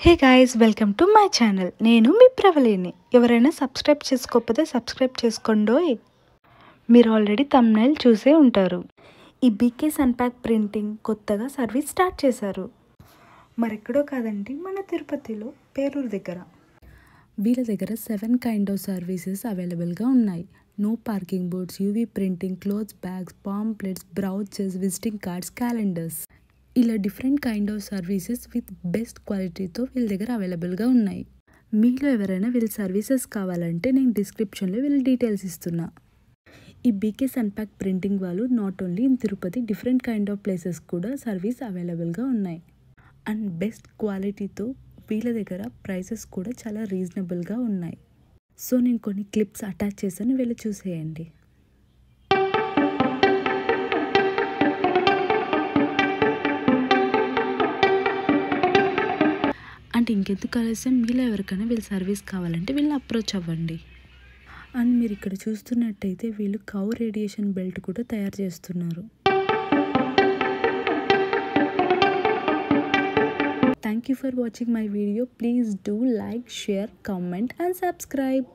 Hey guys, welcome to my channel. నేను మీ ప్రవళిని. ఎవరైనా subscribe చేసుకోకపోతే సబ్స్క్రైబ్ చేసుకోండోయ్. మీరు ఆల్రెడీ థంబ్నైల్ చూసే ఉంటారు. ఈ బీకేస్ అన్ప్యాక్ ప్రింటింగ్ కొత్తగా సర్వీస్ స్టార్ట్ చేశారు. మరెక్కడో కాదండి, మన తిరుపతిలో పేరూరు దగ్గర. వీళ్ళ దగ్గర 7 కైండ్ ఆఫ్ సర్వీసెస్ అవైలబుల్గా ఉన్నాయి. No parking boards, UV printing, clothes bags, pamphlets, brochures, visiting cards, calendars, ఇలా different kind of services with best క్వాలిటీతో వీళ్ళ దగ్గర అవైలబుల్గా ఉన్నాయి. మీలో ఎవరైనా వీళ్ళ సర్వీసెస్ కావాలంటే నేను డిస్క్రిప్షన్లో వీళ్ళ డీటెయిల్స్ ఇస్తున్నా. ఈ బీకేస్ అన్ప్యాక్ ప్రింటింగ్ వాళ్ళు not only in Tirupati, different kind of places కూడా సర్వీస్ అవైలబుల్గా ఉన్నాయి. అండ్ బెస్ట్ క్వాలిటీతో వీళ్ళ దగ్గర ప్రైసెస్ కూడా చాలా రీజనబుల్గా ఉన్నాయి. సో నేను కొన్ని క్లిప్స్ అటాచ్ చేశాను, వీళ్ళు చూసేయండి. అంటే ఇంకెందుకు ఆలస్యం, మీలో ఎవరికైనా వీళ్ళ సర్వీస్ కావాలంటే వీళ్ళని అప్రోచ్ అవ్వండి. అండ్ మీరు ఇక్కడ చూస్తున్నట్టయితే వీళ్ళు కౌ రేడియేషన్ బెల్ట్ కూడా తయారు చేస్తున్నారు. Thank you for watching my video. Please do like, share, comment and subscribe.